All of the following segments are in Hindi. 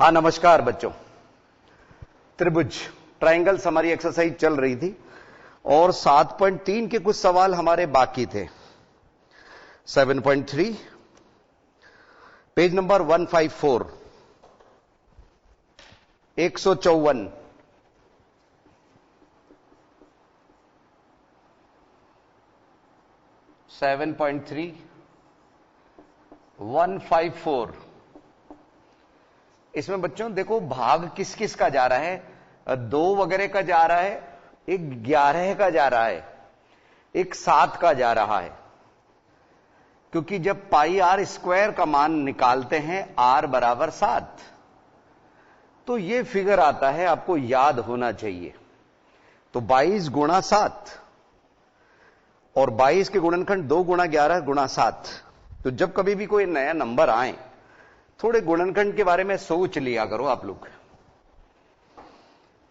हाँ नमस्कार बच्चों। त्रिभुज ट्रायंगल्स हमारी एक्सरसाइज चल रही थी और 7.3 के कुछ सवाल हमारे बाकी थे। 7.3 पेज नंबर 154 154 7.3 154। इसमें बच्चों देखो भाग किस किस का जा रहा है, 2 वगैरह का जा रहा है, एक 11 का जा रहा है, एक 7 का जा रहा है। क्योंकि जब पाई आर स्क्वायर का मान निकालते हैं आर बराबर 7 तो ये फिगर आता है, आपको याद होना चाहिए। तो 22 गुणा 7 और 22 के गुणनखंड 2 गुणा 11 गुणा 7। तो जब कभी भी कोई नया नंबर आए थोड़े गुणनखंड के बारे में सोच लिया करो आप लोग।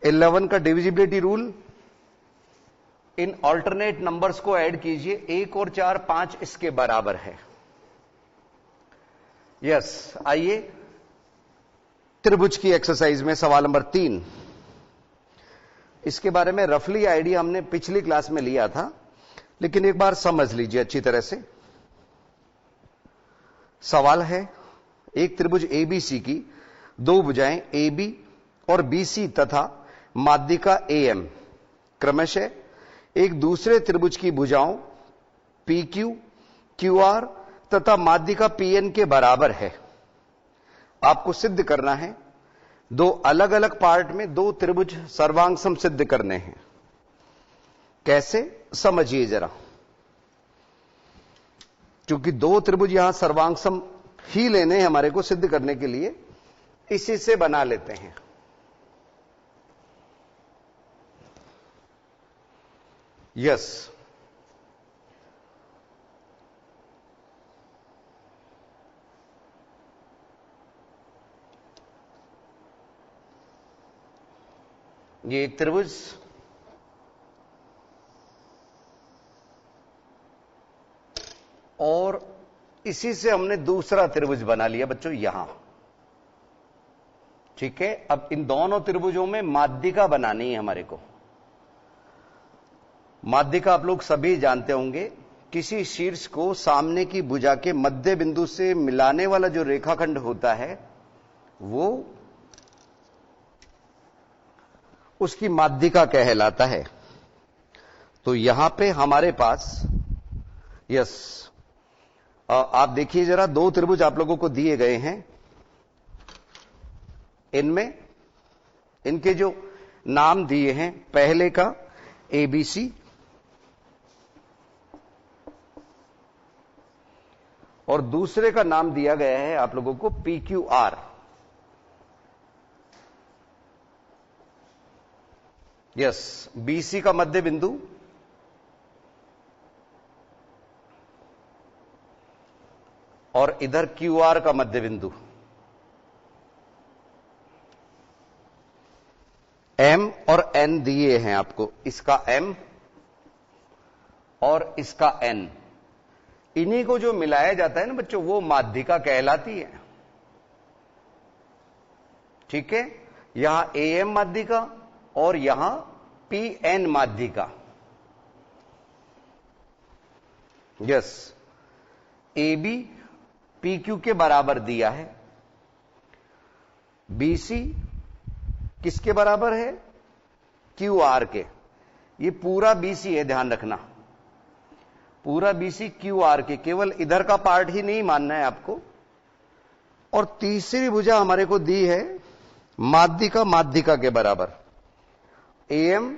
11 का डिविजिबिलिटी रूल, इन ऑल्टरनेट नंबर्स को ऐड कीजिए, 1 और 4 5 इसके बराबर है। यस, आइए त्रिभुज की एक्सरसाइज में सवाल नंबर 3। इसके बारे में रफली आइडिया हमने पिछली क्लास में लिया था, लेकिन एक बार समझ लीजिए अच्छी तरह से। सवाल है, एक त्रिभुज एबीसी की 2 भुजाएं AB और BC तथा माध्यिका AM क्रमशः एक दूसरे त्रिभुज की भुजाओं PQ, QR तथा माध्यिका PN के बराबर है। आपको सिद्ध करना है, 2 अलग अलग पार्ट में 2 त्रिभुज सर्वांग सम सिद्ध करने हैं। कैसे, समझिए जरा। क्योंकि 2 त्रिभुज यहां सर्वांग सम ही लेने हैं हमारे को सिद्ध करने के लिए, इसी से बना लेते हैं। यस, ये एक त्रिभुज और इसी से हमने दूसरा त्रिभुज बना लिया बच्चों यहां। ठीक है, अब इन दोनों त्रिभुजों में माध्यिका बनानी है हमारे को। माध्यिका आप लोग सभी जानते होंगे, किसी शीर्ष को सामने की भुजा के मध्य बिंदु से मिलाने वाला जो रेखाखंड होता है वो उसकी माध्यिका कहलाता है। तो यहां पे हमारे पास, यस, आप देखिए जरा, 2 त्रिभुज आप लोगों को दिए गए हैं। इनमें इनके जो नाम दिए हैं, पहले का ABC और दूसरे का नाम दिया गया है आप लोगों को PQR। यस, BC का मध्य बिंदु और इधर QR का मध्य बिंदु। M और N दिए हैं आपको, इसका M और इसका N। इन्हीं को जो मिलाया जाता है ना बच्चों, वो माध्यिका कहलाती है। ठीक है, यहां AM माध्यिका और यहां PN माध्यिका। यस, AB PQ के बराबर दिया है, BC किसके बराबर है, QR के। ये पूरा BC है, ध्यान रखना, पूरा BC QR के, केवल इधर का पार्ट ही नहीं मानना है आपको। और तीसरी भुजा हमारे को दी है माध्यिका माध्यिका के बराबर, AM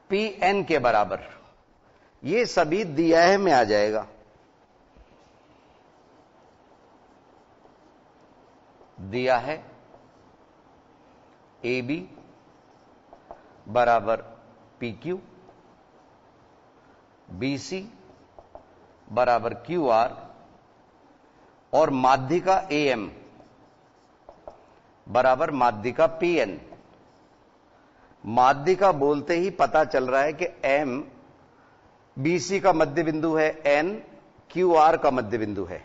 PN के बराबर। ये सभी दिया है में आ जाएगा। दिया है AB बराबर PQ, BC बराबर QR और माध्यिका AM बराबर माध्यिका PN। माध्यिका बोलते ही पता चल रहा है कि M BC का मध्य बिंदु है, N QR का मध्य बिंदु है।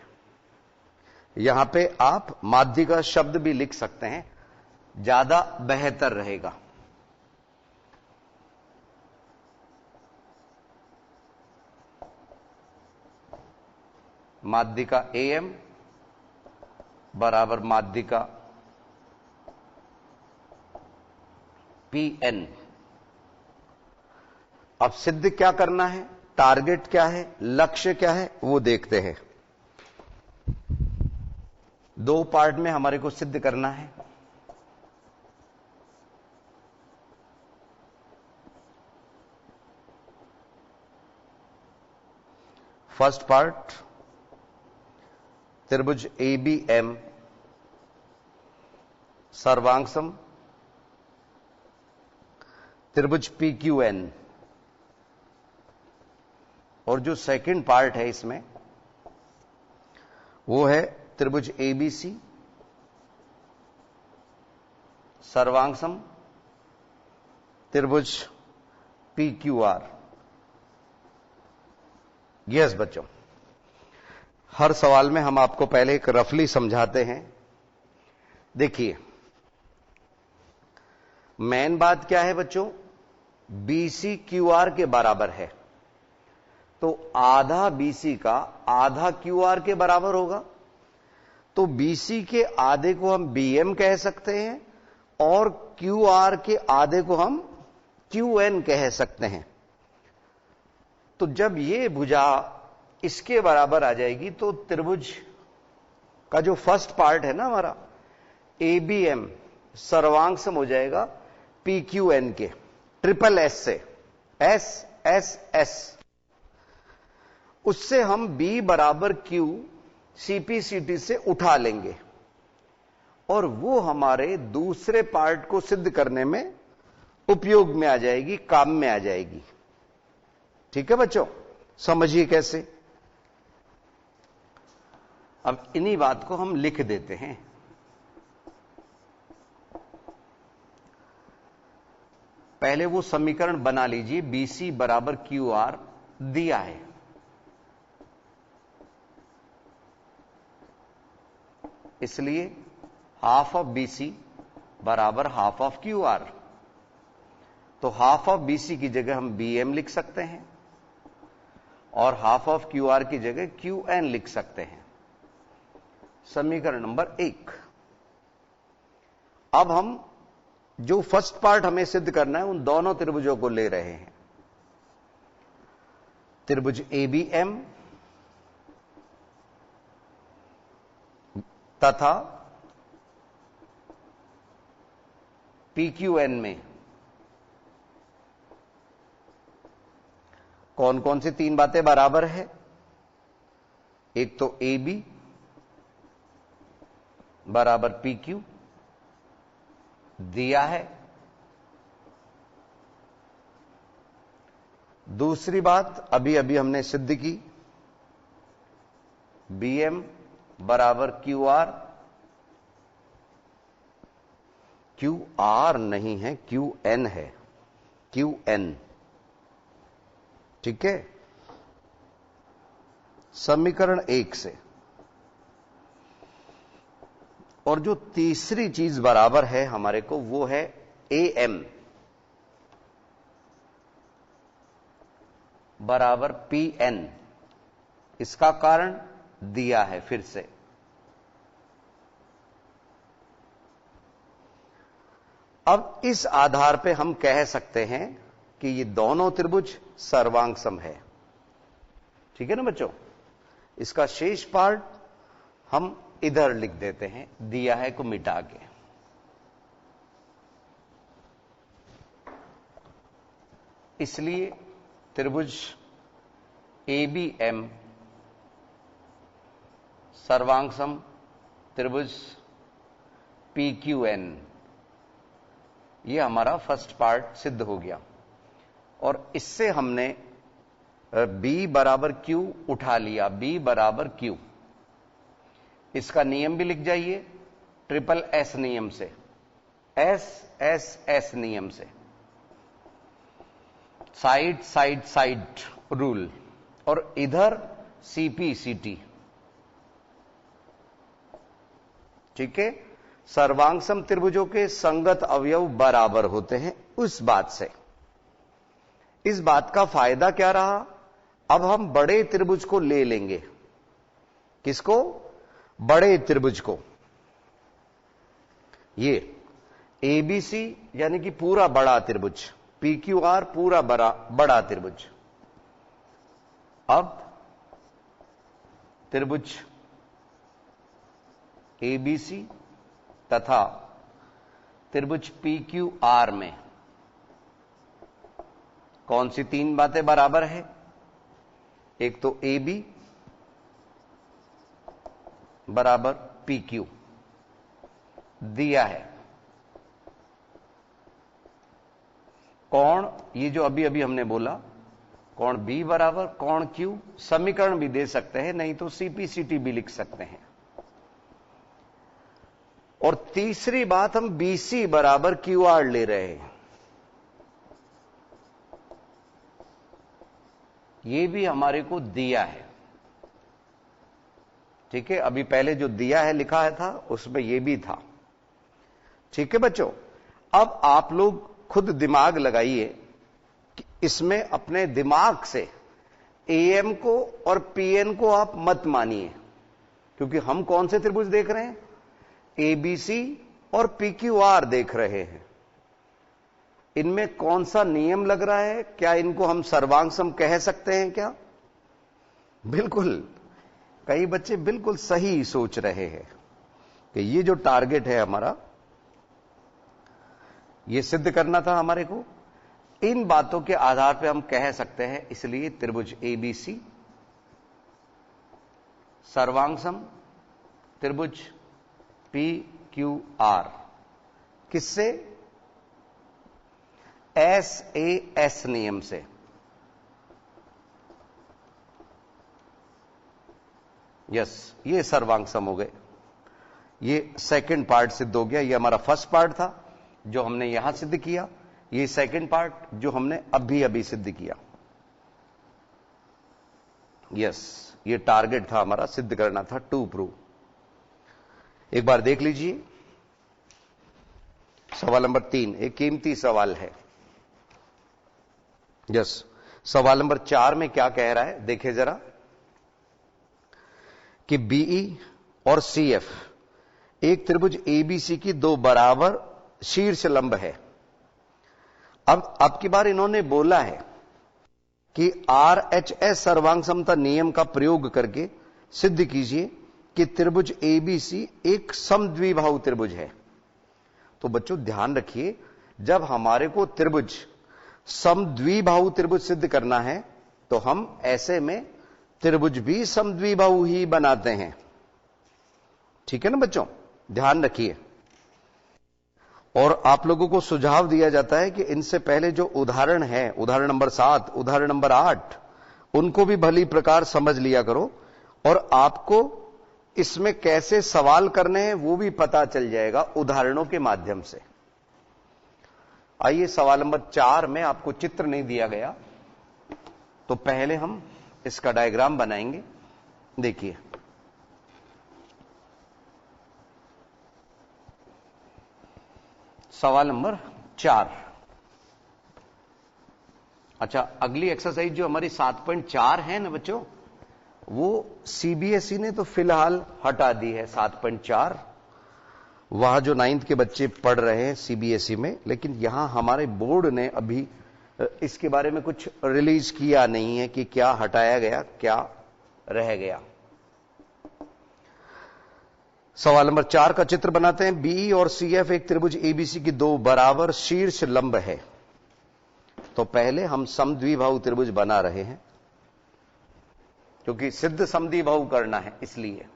यहां पे आप माध्य का शब्द भी लिख सकते हैं, ज्यादा बेहतर रहेगा। माध्य का AM बराबर माध्य का PN। अब सिद्ध क्या करना है, टारगेट क्या है, लक्ष्य क्या है, वो देखते हैं। दो पार्ट में हमारे को सिद्ध करना है। फर्स्ट पार्ट, त्रिभुज ABM सर्वांगसम त्रिभुज PQN, और जो सेकंड पार्ट है इसमें वो है त्रिभुज ABC सर्वांगसम त्रिभुज PQR। यस बच्चों, हर सवाल में हम आपको पहले एक रफली समझाते हैं। देखिए, मेन बात क्या है बच्चों, BC QR के बराबर है, तो आधा BC का आधा QR के बराबर होगा। तो BC के आधे को हम BM कह सकते हैं और QR के आधे को हम QN कह सकते हैं। तो जब ये भुजा इसके बराबर आ जाएगी तो त्रिभुज का जो फर्स्ट पार्ट है ना हमारा ABM सर्वांगसम हो जाएगा PQN के, ट्रिपल S से, SSS। उससे हम B बराबर Q CPCT से उठा लेंगे और वो हमारे दूसरे पार्ट को सिद्ध करने में उपयोग में आ जाएगी, काम में आ जाएगी। ठीक है बच्चों, समझिए कैसे। अब इन्हीं बात को हम लिख देते हैं। पहले वो समीकरण बना लीजिए, BC बराबर QR दिया है, इसलिए हाफ ऑफ BC बराबर हाफ ऑफ QR। तो हाफ ऑफ BC की जगह हम BM लिख सकते हैं और हाफ ऑफ QR की जगह QN लिख सकते हैं। समीकरण नंबर 1। अब हम जो फर्स्ट पार्ट हमें सिद्ध करना है उन दोनों त्रिभुजों को ले रहे हैं। त्रिभुज ABM तथा PQN में कौन कौन सी तीन बातें बराबर है। एक तो AB बराबर PQ दिया है। दूसरी बात अभी अभी हमने सिद्ध की, BM बराबर QR, QR नहीं है, QN है, QN। ठीक है, समीकरण 1 से। और जो तीसरी चीज बराबर है हमारे को वो है AM बराबर PN। इसका कारण दिया है फिर से। अब इस आधार पे हम कह सकते हैं कि ये दोनों त्रिभुज सर्वांगसम है। ठीक है ना बच्चों, इसका शेष पार्ट हम इधर लिख देते हैं, दिया है को मिटा के। इसलिए त्रिभुज ABM सर्वांगसम त्रिभुज PQN, ये हमारा फर्स्ट पार्ट सिद्ध हो गया। और इससे हमने B बराबर Q उठा लिया, B बराबर Q। इसका नियम भी लिख जाइए, ट्रिपल S नियम से, SSS नियम से, साइड साइड साइड रूल, और इधर CPCT। ठीक है, सर्वांग त्रिभुजों के संगत अवयव बराबर होते हैं। उस बात से इस बात का फायदा क्या रहा, अब हम बड़े त्रिभुज को ले लेंगे। किसको? बड़े त्रिभुज को। ये एबीसी यानी कि पूरा बड़ा त्रिभुज, पीक्यूआर पूरा बड़ा त्रिभुज। अब त्रिभुज एबीसी तथा त्रिभुज पीक्यूआर में कौन सी तीन बातें बराबर है? एक तो ए बी बराबर पी क्यू दिया है। कोण, ये जो अभी अभी हमने बोला, कोण बी बराबर कोण क्यू, समीकरण भी दे सकते हैं, नहीं तो सीपीसीटी भी लिख सकते हैं। और तीसरी बात, हम बीसी बराबर क्यू आर ले रहे हैं। ये भी हमारे को दिया है। ठीक है, अभी पहले जो दिया है लिखा है था उसमें ये भी था। ठीक है बच्चों, अब आप लोग खुद दिमाग लगाइए कि इसमें अपने दिमाग से एएम को और पीएन को आप मत मानिए, क्योंकि हम कौन से त्रिभुज देख रहे हैं? एबीसी और पीक्यूआर देख रहे हैं। इनमें कौन सा नियम लग रहा है? क्या इनको हम सर्वांग कह सकते हैं क्या? बिल्कुल, कई बच्चे बिल्कुल सही सोच रहे हैं कि ये जो टारगेट है हमारा, ये सिद्ध करना था हमारे को। इन बातों के आधार पे हम कह सकते हैं, इसलिए त्रिभुज एबीसी सर्वांग त्रिभुज पी क्यू आर किससे? एस नियम से। यस, ये सर्वांग हो गए। ये सेकंड पार्ट सिद्ध हो गया। ये हमारा फर्स्ट पार्ट था जो हमने यहां सिद्ध किया, ये सेकंड पार्ट जो हमने अभी अभी सिद्ध किया। यस, ये टारगेट था हमारा, सिद्ध करना था, टू प्रूव। एक बार देख लीजिए सवाल नंबर 3, एक कीमती सवाल है। यस, सवाल नंबर 4 में क्या कह रहा है, देखिए जरा, कि बीई और सीएफ एक त्रिभुज एबीसी की दो बराबर शीर्ष लंब है। अब की बार इन्होंने बोला है कि आरएचएस सर्वांग समता नियम का प्रयोग करके सिद्ध कीजिए कि त्रिभुज एबीसी एक समद्विबाहु त्रिभुज है। तो बच्चों ध्यान रखिए, जब हमारे को त्रिभुज समद्विबाहु त्रिभुज सिद्ध करना है तो हम ऐसे में त्रिभुज भी समद्विबाहु ही बनाते हैं। ठीक है ना बच्चों, ध्यान रखिए। और आप लोगों को सुझाव दिया जाता है कि इनसे पहले जो उदाहरण है, उदाहरण नंबर 7, उदाहरण नंबर 8, उनको भी भली प्रकार समझ लिया करो, और आपको इसमें कैसे सवाल करने हैं वो भी पता चल जाएगा उदाहरणों के माध्यम से। आइए, सवाल नंबर 4 में आपको चित्र नहीं दिया गया, तो पहले हम इसका डायग्राम बनाएंगे। देखिए, सवाल नंबर 4। अच्छा, अगली एक्सरसाइज जो हमारी 7.4 है ना बच्चों, वो सीबीएसई ने तो फिलहाल हटा दी है 7.4, वहां जो 9th के बच्चे पढ़ रहे हैं सीबीएसई में, लेकिन यहां हमारे बोर्ड ने अभी इसके बारे में कुछ रिलीज किया नहीं है कि क्या हटाया गया, क्या रह गया। सवाल नंबर 4 का चित्र बनाते हैं। बीई और सीएफ एक त्रिभुज एबीसी की दो बराबर शीर्ष लंब है। तो पहले हम समद्विबाहु त्रिभुज बना रहे हैं, क्योंकि सिद्ध समद्विबाहु करना है इसलिए।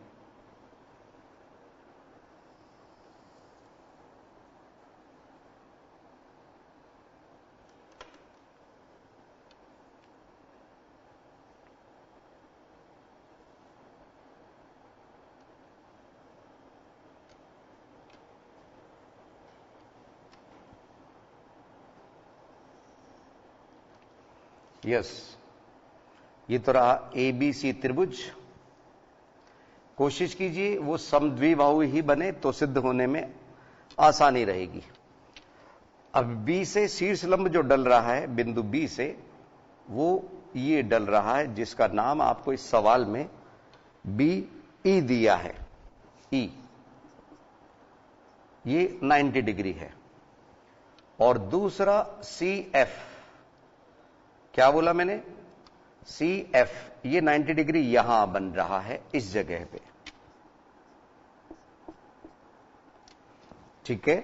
यस, ये तो रहा एबीसी त्रिभुज। कोशिश कीजिए वो समद्विबाहु ही बने तो सिद्ध होने में आसानी रहेगी। अब बी से शीर्ष लंब जो डल रहा है बिंदु बी से, वो ये डल रहा है जिसका नाम आपको इस सवाल में बी ई दिया है। ई ये 90 डिग्री है। और दूसरा सी एफ, क्या बोला मैंने? सी एफ, ये 90 डिग्री यहां बन रहा है इस जगह पे। ठीक है,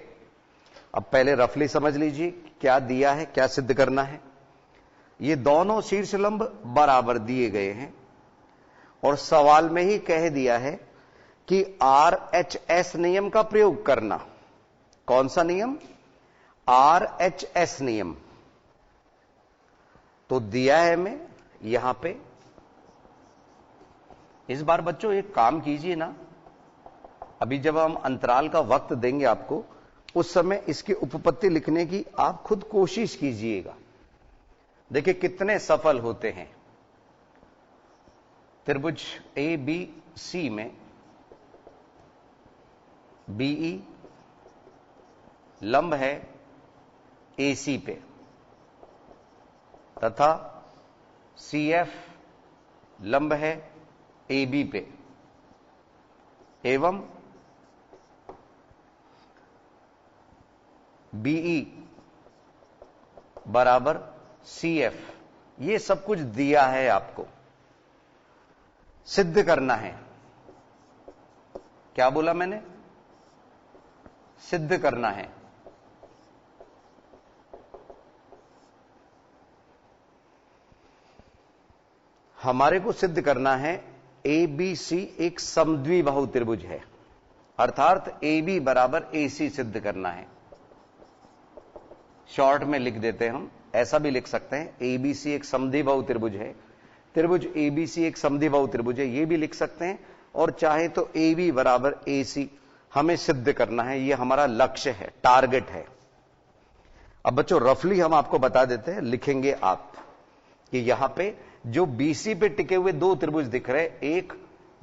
अब पहले रफली समझ लीजिए क्या दिया है, क्या सिद्ध करना है। ये दोनों शीर्ष लंब बराबर दिए गए हैं और सवाल में ही कह दिया है कि RHS नियम का प्रयोग करना। कौन सा नियम? RHS नियम। तो दिया है हमें यहां पे। इस बार बच्चों एक काम कीजिए ना, अभी जब हम अंतराल का वक्त देंगे आपको, उस समय इसकी उपपत्ति लिखने की आप खुद कोशिश कीजिएगा। देखिए कितने सफल होते हैं। त्रिभुज ABC में BE लंब है AC पे तथा CF लंब है AB पे एवं BE बराबर CF। ये सब कुछ दिया है, आपको सिद्ध करना है। क्या बोला मैंने? सिद्ध करना है। हमारे को सिद्ध करना है ABC एक समद्विबाहु त्रिभुज है, अर्थात AB बराबर AC सिद्ध करना है। शॉर्ट में लिख देते हैं हम, ऐसा भी लिख सकते हैं ABC एक समद्विबाहु त्रिभुज है, त्रिभुज ABC एक समद्विबाहु त्रिभुज है, ये भी लिख सकते हैं। और चाहे तो AB बराबर AC हमें सिद्ध करना है, ये हमारा लक्ष्य है, टारगेट है। अब बच्चों रफली हम आपको बता देते हैं, लिखेंगे आप कि यहां पे जो BC पे टिके हुए दो त्रिभुज दिख रहे, एक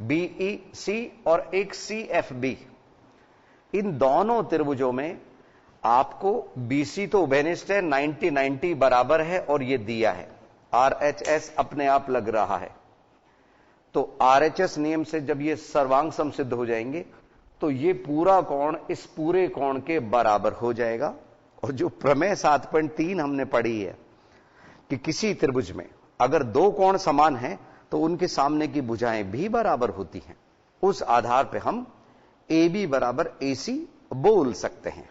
BEC और एक CFB। इन दोनों त्रिभुजों में आपको BC तो उभयनिष्ठ है, 90-90 बराबर है और ये दिया है। RHS अपने आप लग रहा है। तो RHS नियम से जब ये सर्वांग सम सिद्ध हो जाएंगे तो ये पूरा कोण इस पूरे कोण के बराबर हो जाएगा। और जो प्रमेय 7.3 हमने पढ़ी है कि किसी त्रिभुज में अगर दो कोण समान हैं तो उनके सामने की भुजाएं भी बराबर होती हैं, उस आधार पे हम AB बराबर AC बोल सकते हैं।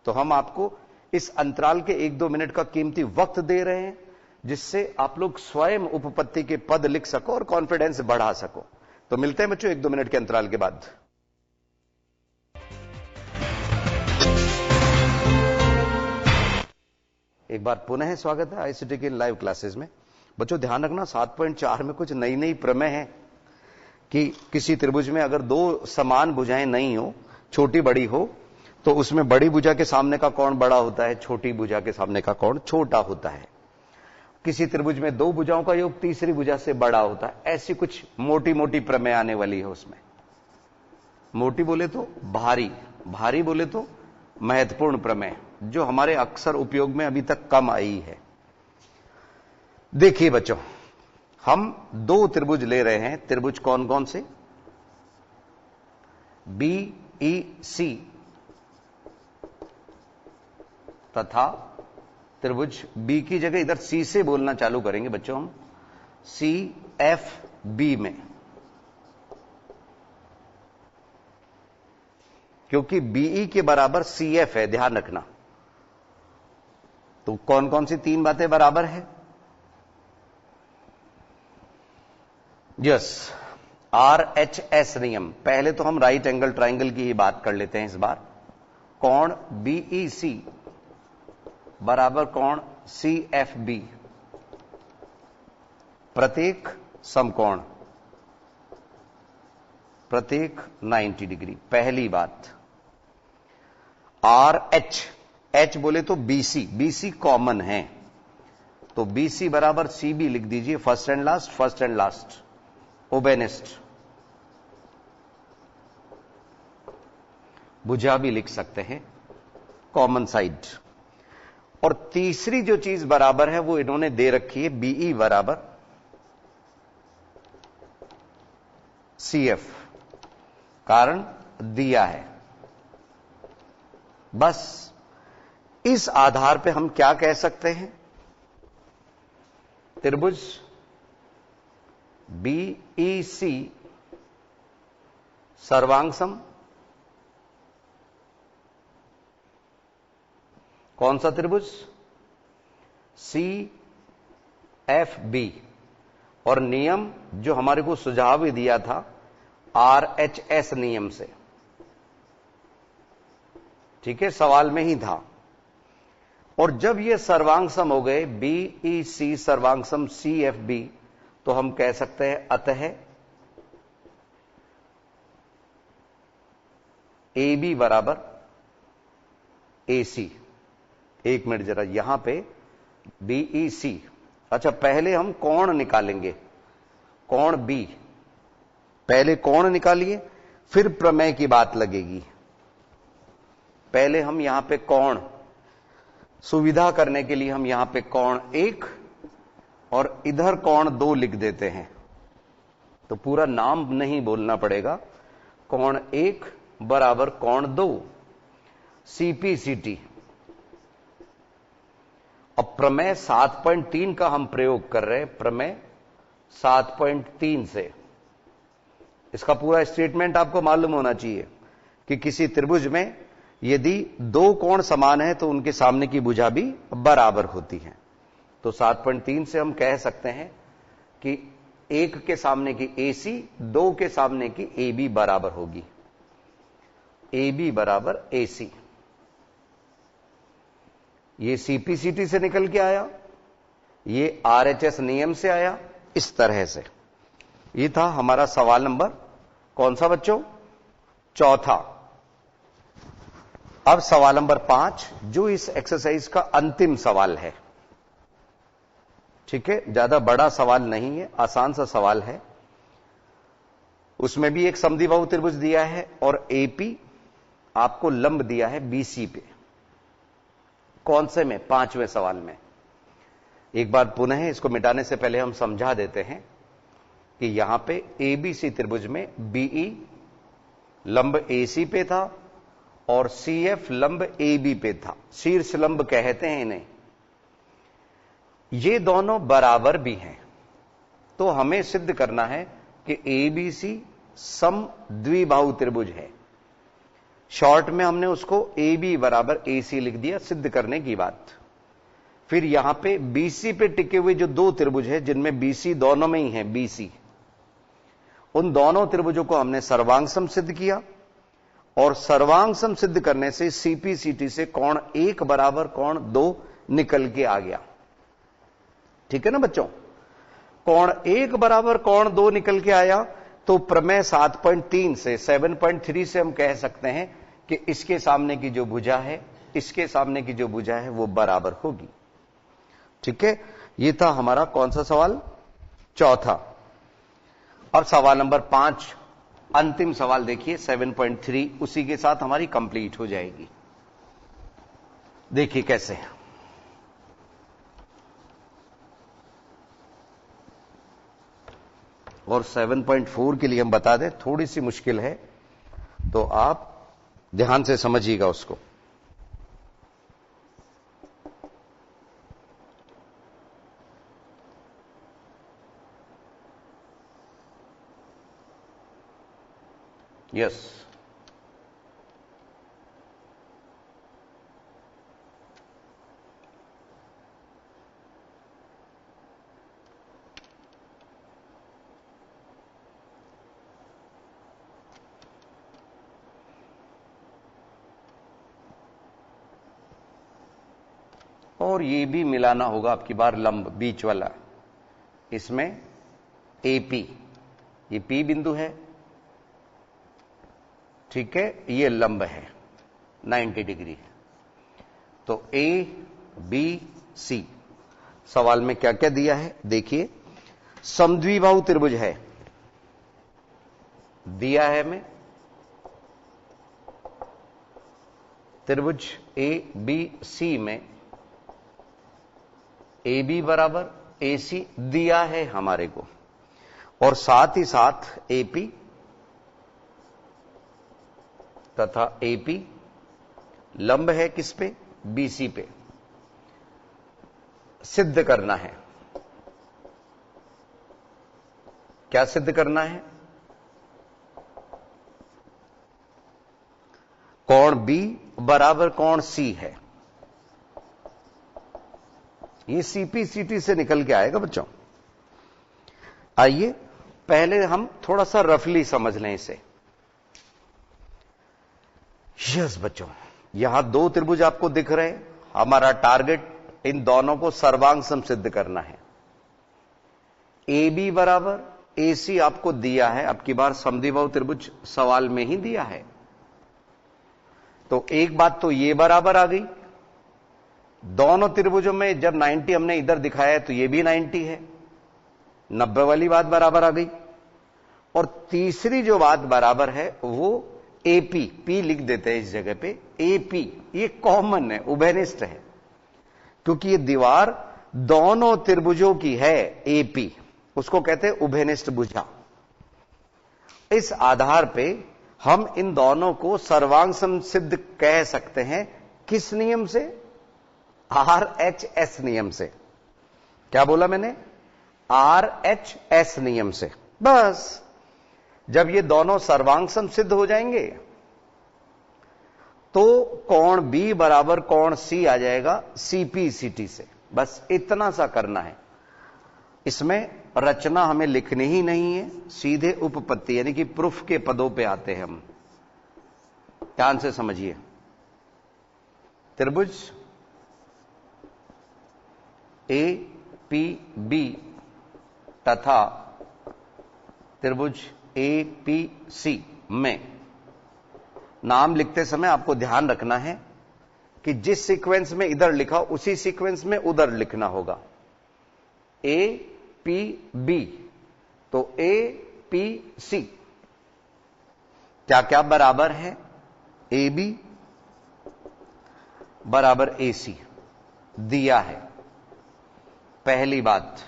तो हम आपको इस अंतराल के 1-2 मिनट का कीमती वक्त दे रहे हैं, जिससे आप लोग स्वयं उपपत्ति के पद लिख सको और कॉन्फिडेंस बढ़ा सको। तो मिलते हैं बच्चों 1-2 मिनट के अंतराल के बाद। एक बार पुनः स्वागत है आईसीटी की लाइव क्लासेस में। बच्चों ध्यान रखना 7.4 में कुछ नई नई प्रमेय है कि किसी त्रिभुज में अगर दो समान भुजाएं नहीं हो, छोटी बड़ी हो, तो उसमें बड़ी भुजा के सामने का कोण बड़ा होता है, छोटी भुजा के सामने का कोण छोटा होता है। किसी त्रिभुज में दो भुजाओं का योग तीसरी भुजा से बड़ा होता है। ऐसी कुछ मोटी मोटी प्रमेय आने वाली है उसमें। मोटी बोले तो भारी, भारी बोले तो महत्वपूर्ण प्रमेय, जो हमारे अक्सर उपयोग में अभी तक कम आई है। देखिए बच्चों, हम दो त्रिभुज ले रहे हैं। त्रिभुज कौन कौन से? BEC तथा त्रिभुज B की जगह इधर C से बोलना चालू करेंगे बच्चों हम, CFB में, क्योंकि BE के बराबर CF है, ध्यान रखना। तो कौन कौन सी तीन बातें बराबर है? यस, RHS नियम। पहले तो हम राइट एंगल ट्राइंगल की ही बात कर लेते हैं इस बार। कोण BEC बराबर कोण CFB, प्रत्येक समकोण, प्रत्येक 90 डिग्री। पहली बात। RH, H बोले तो BC, BC कॉमन है, तो BC बराबर CB लिख दीजिए, first and last, first and last, उभयनिष्ठ। भुजा भी लिख सकते हैं, कॉमन साइड। और तीसरी जो चीज बराबर है वो इन्होंने दे रखी है, बीई बराबर सीएफ, कारण दिया है। बस इस आधार पे हम क्या कह सकते हैं, त्रिभुज बीईसी सर्वांगसम। कौन सा त्रिभुज? CFB। और नियम जो हमारे को सुझाव भी दिया था RHS नियम से, ठीक है, सवाल में ही था। और जब ये सर्वांगसम हो गए BEC सर्वांगसम CFB, तो हम कह सकते हैं अतः AB बराबर AC। एक मिनट जरा, यहां पे BEC, अच्छा पहले हम कोण निकालेंगे, कोण B, पहले कोण निकालिए फिर प्रमेय की बात लगेगी। पहले हम यहां पे कोण, सुविधा करने के लिए हम यहां पे कोण 1 और इधर कोण 2 लिख देते हैं, तो पूरा नाम नहीं बोलना पड़ेगा। कोण 1 बराबर कोण 2, CPCT। अब प्रमेय 7.3 का हम प्रयोग कर रहे हैं, प्रमेय 7.3 से। इसका पूरा स्टेटमेंट आपको मालूम होना चाहिए कि किसी त्रिभुज में यदि दो कोण समान है तो उनके सामने की भुजा भी बराबर होती है। तो 7.3 से हम कह सकते हैं कि 1 के सामने की AC 2 के सामने की AB बराबर होगी, AB बराबर AC। ये CPCT से निकल के आया, ये RHS नियम से आया, इस तरह से। ये था हमारा सवाल नंबर कौन सा बच्चों? चौथा। अब सवाल नंबर 5, जो इस एक्सरसाइज का अंतिम सवाल है, ठीक है, ज्यादा बड़ा सवाल नहीं है, आसान सा सवाल है। उसमें भी एक समद्विबाहु त्रिभुज दिया है और AP आपको लंब दिया है BC पे। कौन से में? 5वें सवाल में। एक बार पुनः इसको मिटाने से पहले हम समझा देते हैं कि यहां पे ABC त्रिभुज में BE लंब AC पे था और CF लंब AB पे था, शीर्ष लंब कहते हैं इन्हें। ये दोनों बराबर भी हैं, तो हमें सिद्ध करना है कि ABC समद्विबाहु त्रिभुज है। शॉर्ट में हमने उसको AB बराबर AC लिख दिया, सिद्ध करने की बात। फिर यहां पे BC पे टिके हुए जो दो त्रिभुज है, जिनमें BC दोनों में ही है, BC, उन दोनों त्रिभुजों को हमने सर्वांगसम सिद्ध किया। और सर्वांगसम सिद्ध करने से CPCT से कोण 1 बराबर कोण 2 निकल के आ गया। ठीक है ना बच्चों? कोण 1 बराबर कोण 2 निकल के आया, तो प्रमेय 7.3 से 7.3 से हम कह सकते हैं कि इसके सामने की जो भुजा है, इसके सामने की जो भुजा है वो बराबर होगी। ठीक है, ये था हमारा कौन सा सवाल? चौथा। अब सवाल नंबर 5, अंतिम सवाल देखिए 7.3, उसी के साथ हमारी कंप्लीट हो जाएगी। देखिए कैसे। और 7.4 के लिए हम बता दें, थोड़ी सी मुश्किल है, तो आप ध्यान से समझिएगा उसको। यस, और ये भी मिलाना होगा आपकी बार लंब बीच वाला। इसमें AP, ये P बिंदु है, ठीक है, ये लंब है 90 डिग्री। तो ABC सवाल में क्या क्या दिया है देखिए। समद्विबाहु त्रिभुज है, दिया है हमें त्रिभुज ए बी सी में ए बी बराबर ए सी दिया है हमारे को, और साथ ही साथ एपी तथा एपी लंब है किस पे, बीसी पे, सिद्ध करना है। क्या सिद्ध करना है? कोण बी बराबर कोण सी है। ये सीपीसीटी से निकल के आएगा बच्चों। आइए पहले हम थोड़ा सा रफली समझ लें इसे। यस बच्चों, यहां दो त्रिभुज आपको दिख रहे हैं। हमारा टारगेट इन दोनों को सर्वांग सम सिद्ध करना है। ए बी बराबर ए सी आपको दिया है, अब की बार समद्विबाहु त्रिभुज सवाल में ही दिया है। तो एक बात तो ये बराबर आ गई। दोनों त्रिभुजों में जब 90 हमने इधर दिखाया है तो ये भी 90 है, 90 वाली बात बराबर आ गई। और तीसरी जो बात बराबर है वो एपी, पी लिख देते हैं इस जगह पे, एपी ये कॉमन है, उभयनिष्ठ है, क्योंकि ये दीवार दोनों त्रिभुजों की है। एपी उसको कहते हैं उभयनिष्ठ भुजा। इस आधार पे हम इन दोनों को सर्वांग सम सिद्ध कह सकते हैं। किस नियम से? RHS नियम से। क्या बोला मैंने? RHS नियम से। बस जब ये दोनों सर्वांग सम सिद्ध हो जाएंगे तो कोण B बराबर कोण C आ जाएगा CPCT से। बस इतना सा करना है। इसमें रचना हमें लिखनी ही नहीं है, सीधे उपपत्ति यानी कि प्रूफ के पदों पे आते हैं हम। ध्यान से समझिए। त्रिभुज APB तथा त्रिभुज APC में नाम लिखते समय आपको ध्यान रखना है कि जिस सीक्वेंस में इधर लिखा उसी सीक्वेंस में उधर लिखना होगा। APB तो APC क्या क्या बराबर है? AB बराबर AC दिया है, पहली बात।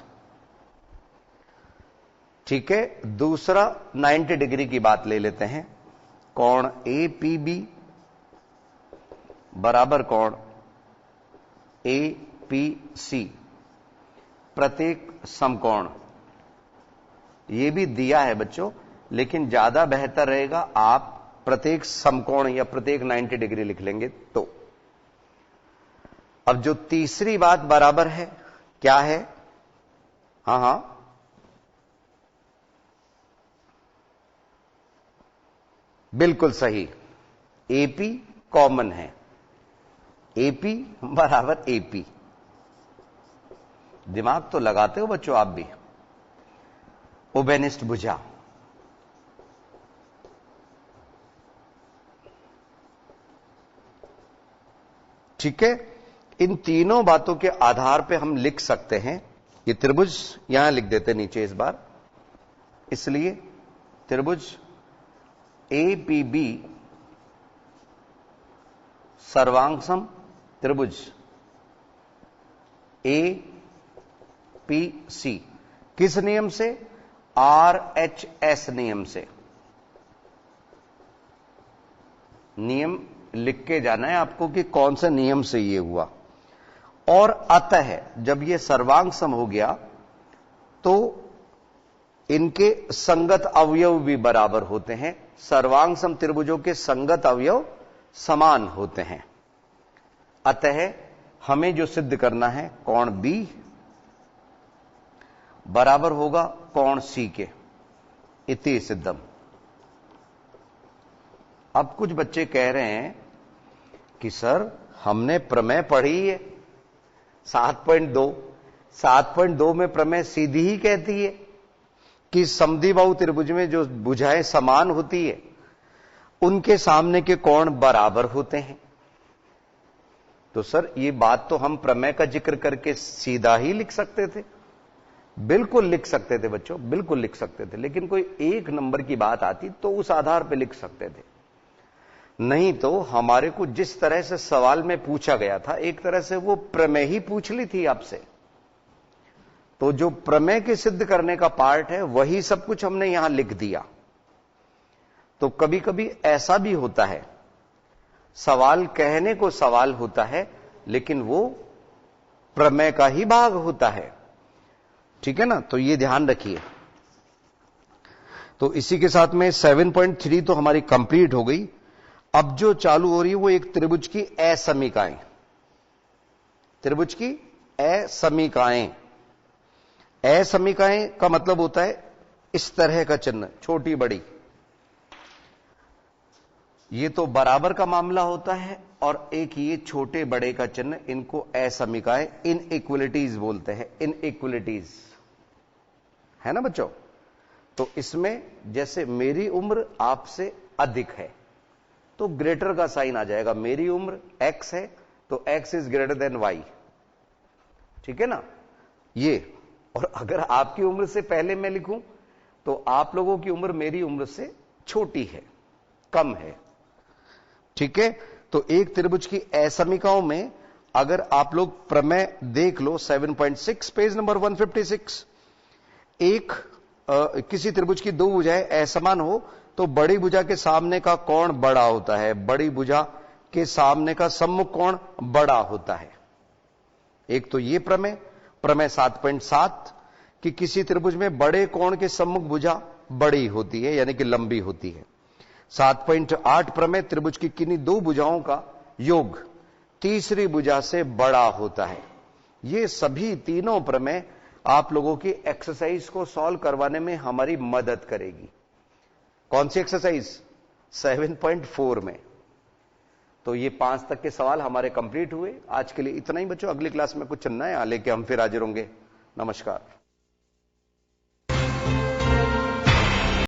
ठीक है, दूसरा 90 डिग्री की बात ले लेते हैं। कोण APB बराबर कोण APC प्रत्येक समकोण, ये भी दिया है बच्चों, लेकिन ज्यादा बेहतर रहेगा आप प्रत्येक समकोण या प्रत्येक 90 डिग्री लिख लेंगे तो। अब जो तीसरी बात बराबर है क्या है? हां बिल्कुल सही, एपी कॉमन है। एपी बराबर एपी। दिमाग तो लगाते हो बच्चों आप भी। उभयनिष्ठ भुजा। ठीक है, इन तीनों बातों के आधार पे हम लिख सकते हैं। ये त्रिभुज यहां लिख देते नीचे इस बार, इसलिए त्रिभुज APB सर्वांग-सम त्रिभुज APC किस नियम से? RHS नियम से। नियम लिख के जाना है आपको कि कौन से नियम से ये हुआ। और अतः जब ये सर्वांग सम हो गया तो इनके संगत अवयव भी बराबर होते हैं। सर्वांग सम त्रिभुजों के संगत अवयव समान होते हैं। अतः हमें जो सिद्ध करना है, कोण B बराबर होगा कोण C के। इति सिद्धम। अब कुछ बच्चे कह रहे हैं कि सर हमने प्रमेय पढ़ी है 7.2 में प्रमेय सीधी ही कहती है कि समद्विबाहु त्रिभुज में जो भुजाएं समान होती है उनके सामने के कोण बराबर होते हैं। तो सर ये बात तो हम प्रमेय का जिक्र करके सीधा ही लिख सकते थे। बिल्कुल लिख सकते थे बच्चों, बिल्कुल लिख सकते थे, लेकिन कोई एक नंबर की बात आती तो उस आधार पर लिख सकते थे। नहीं तो हमारे को जिस तरह से सवाल में पूछा गया था, एक तरह से वो प्रमेय ही पूछ ली थी आपसे। तो जो प्रमेय के सिद्ध करने का पार्ट है वही सब कुछ हमने यहां लिख दिया। तो कभी कभी ऐसा भी होता है, सवाल कहने को सवाल होता है लेकिन वो प्रमेय का ही भाग होता है। ठीक है ना, तो ये ध्यान रखिए। तो इसी के साथ में 7.3 तो हमारी कंप्लीट हो गई। अब जो चालू हो रही है वो एक त्रिभुज की असमीकाएं, त्रिभुज की असमीकाएं। असमीकाएं का मतलब होता है इस तरह का चिन्ह, छोटी बड़ी। ये तो बराबर का मामला होता है, और एक ये छोटे बड़े का चिन्ह, इनको असमीकाएं, इनइक्वलिटीज बोलते हैं। इनइक्वलिटीज है ना बच्चों। तो इसमें जैसे मेरी उम्र आपसे अधिक है तो ग्रेटर का साइन आ जाएगा। मेरी उम्र x है तो x is greater than y। ठीक है ना ये। और अगर आपकी उम्र से पहले मैं लिखूं तो आप लोगों की उम्र मेरी उम्र से छोटी है, कम है। ठीक है, तो एक त्रिभुज की असमीकाओं में अगर आप लोग प्रमेय देख लो 7.6 पेज नंबर 156, एक किसी त्रिभुज की दो भुजाएं असमान हो तो बड़ी भुजा के सामने का कोण बड़ा होता है, बड़ी भुजा के सामने का सम्मुख कोण बड़ा होता है। एक तो ये प्रमेय, प्रमेय 7.7 कि किसी त्रिभुज में बड़े कोण के सम्मुख भुजा बड़ी होती है यानी कि लंबी होती है। 7.8 प्रमेय त्रिभुज की किन्हीं दो भुजाओं का योग तीसरी भुजा से बड़ा होता है। ये सभी तीनों प्रमेय आप लोगों की एक्सरसाइज को सॉल्व करवाने में हमारी मदद करेगी। कौन सी एक्सरसाइज? 7.4 में। तो ये 5 तक के सवाल हमारे कंप्लीट हुए। आज के लिए इतना ही बच्चों, अगली क्लास में कुछ नया लेके हम फिर हाजिर होंगे। नमस्कार।